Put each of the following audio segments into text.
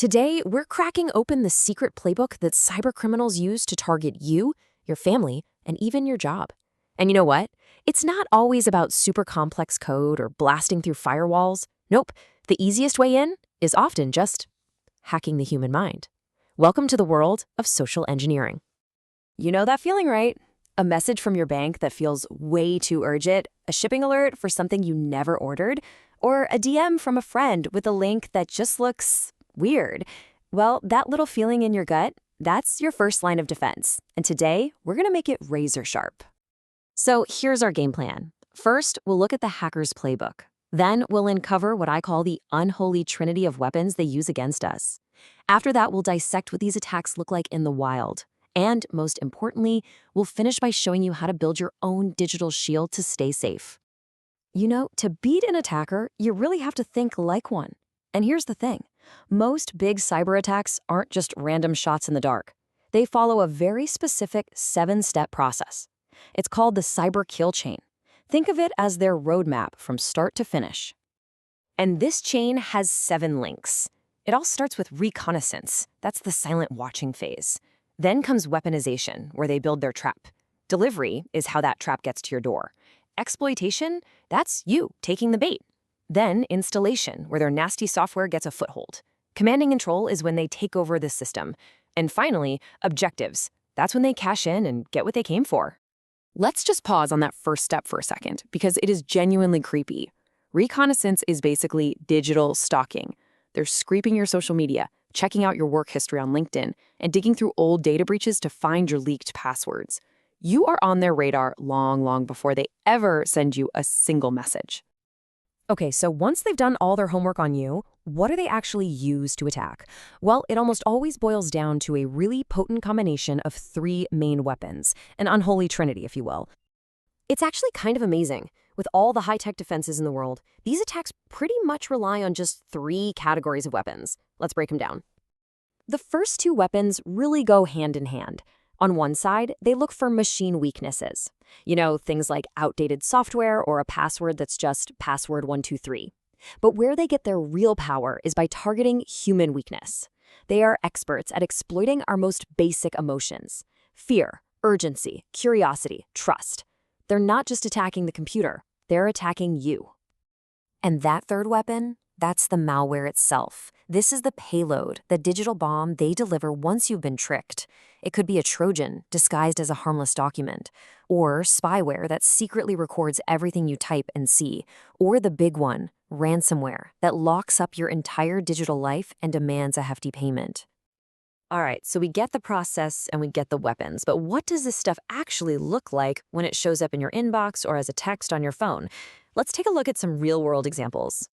Today, we're cracking open the secret playbook that cybercriminals use to target you, your family, and even your job. And you know what? It's not always about super complex code or blasting through firewalls. Nope, the easiest way in is often just hacking the human mind. Welcome to the world of social engineering. You know that feeling, right? A message from your bank that feels way too urgent, a shipping alert for something you never ordered, or a DM from a friend with a link that just looks weird. Well, that little feeling in your gut, that's your first line of defense. And today, we're going to make it razor sharp. So here's our game plan. First, we'll look at the hacker's playbook. Then we'll uncover what I call the unholy trinity of weapons they use against us. After that, we'll dissect what these attacks look like in the wild. And most importantly, we'll finish by showing you how to build your own digital shield to stay safe. You know, to beat an attacker, you really have to think like one. And here's the thing. Most big cyber attacks aren't just random shots in the dark. They follow a very specific 7-step process. It's called the cyber kill chain. Think of it as their roadmap from start to finish. And this chain has 7 links. It all starts with reconnaissance. That's the silent watching phase. Then comes weaponization, where they build their trap. Delivery is how that trap gets to your door. Exploitation, that's you taking the bait. Then installation, where their nasty software gets a foothold. Command and control is when they take over the system. And finally, objectives. That's when they cash in and get what they came for. Let's just pause on that first step for a second, because it is genuinely creepy. Reconnaissance is basically digital stalking. They're scraping your social media, checking out your work history on LinkedIn, and digging through old data breaches to find your leaked passwords. You are on their radar long before they ever send you a single message. Okay, so once they've done all their homework on you, what do they actually use to attack? Well, it almost always boils down to a really potent combination of 3 main weapons, an unholy trinity, if you will. It's actually kind of amazing. With all the high-tech defenses in the world, these attacks pretty much rely on just 3 categories of weapons. Let's break them down. The first 2 weapons really go hand in hand. On one side, they look for machine weaknesses. You know, things like outdated software or a password that's just password 123. But where they get their real power is by targeting human weakness. They are experts at exploiting our most basic emotions: fear, urgency, curiosity, trust. They're not just attacking the computer, they're attacking you. And that third weapon? That's the malware itself. This is the payload, the digital bomb they deliver once you've been tricked. It could be a Trojan disguised as a harmless document, or spyware that secretly records everything you type and see, or the big one, ransomware, that locks up your entire digital life and demands a hefty payment. All right, so we get the process and we get the weapons, but what does this stuff actually look like when it shows up in your inbox or as a text on your phone? Let's take a look at some real-world examples.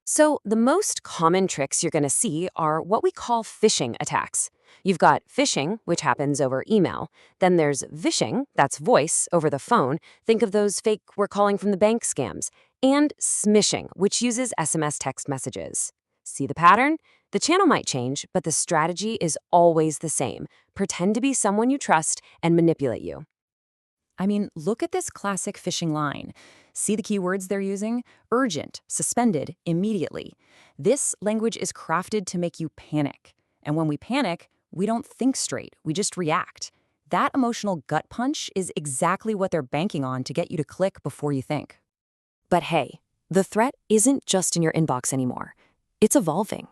So the most common tricks you're going to see are what we call phishing attacks. You've got phishing, which happens over email. Then there's vishing, that's voice, over the phone. Think of those fake "we're calling from the bank" scams. And smishing, which uses SMS text messages. See the pattern? The channel might change, but the strategy is always the same. Pretend to be someone you trust and manipulate you. I mean, look at this classic phishing line. See the keywords they're using? Urgent, suspended, immediately. This language is crafted to make you panic. And when we panic, we don't think straight, we just react. That emotional gut punch is exactly what they're banking on to get you to click before you think. But hey, the threat isn't just in your inbox anymore. It's evolving.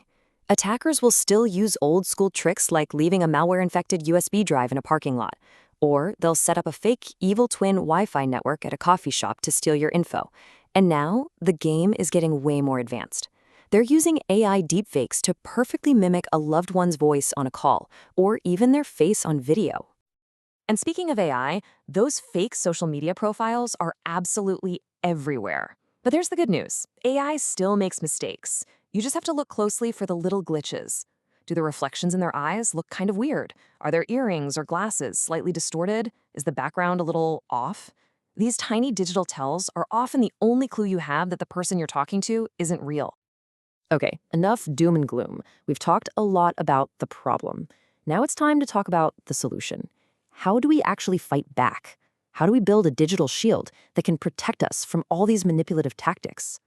Attackers will still use old-school tricks like leaving a malware-infected USB drive in a parking lot. Or they'll set up a fake evil twin Wi-Fi network at a coffee shop to steal your info. And now, the game is getting way more advanced. They're using AI deepfakes to perfectly mimic a loved one's voice on a call, or even their face on video. And speaking of AI, those fake social media profiles are absolutely everywhere. But there's the good news. AI still makes mistakes. You just have to look closely for the little glitches. Do the reflections in their eyes look kind of weird? Are their earrings or glasses slightly distorted? Is the background a little off? These tiny digital tells are often the only clue you have that the person you're talking to isn't real. Okay, enough doom and gloom. We've talked a lot about the problem. Now it's time to talk about the solution. How do we actually fight back? How do we build a digital shield that can protect us from all these manipulative tactics?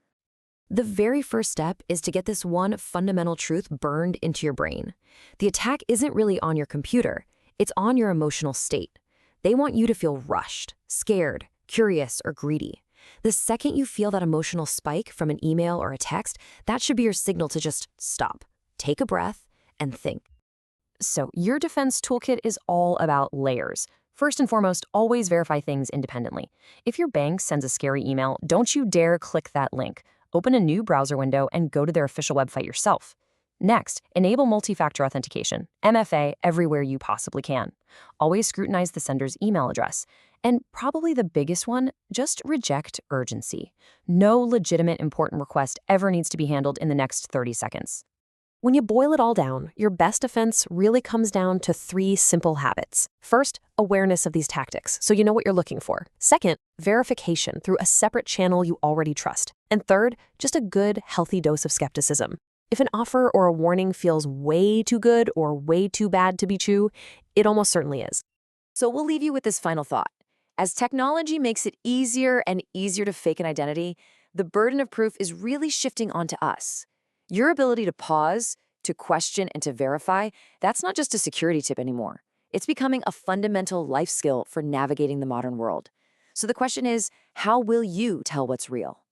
The very first step is to get this one fundamental truth burned into your brain. The attack isn't really on your computer, it's on your emotional state. They want you to feel rushed, scared, curious, or greedy. The second you feel that emotional spike from an email or a text, that should be your signal to just stop, take a breath, and think. So, your defense toolkit is all about layers. First and foremost, always verify things independently. If your bank sends a scary email, don't you dare click that link. Open a new browser window and go to their official website yourself. Next, enable multi-factor authentication, MFA, everywhere you possibly can. Always scrutinize the sender's email address. And probably the biggest one, just reject urgency. No legitimate important request ever needs to be handled in the next 30 seconds. When you boil it all down, your best defense really comes down to 3 simple habits. First, awareness of these tactics, so you know what you're looking for. Second, verification through a separate channel you already trust. And third, just a good, healthy dose of skepticism. If an offer or a warning feels way too good or way too bad to be true, it almost certainly is. So we'll leave you with this final thought. As technology makes it easier and easier to fake an identity, the burden of proof is really shifting onto us. Your ability to pause, to question, and to verify, that's not just a security tip anymore. It's becoming a fundamental life skill for navigating the modern world. So the question is, how will you tell what's real?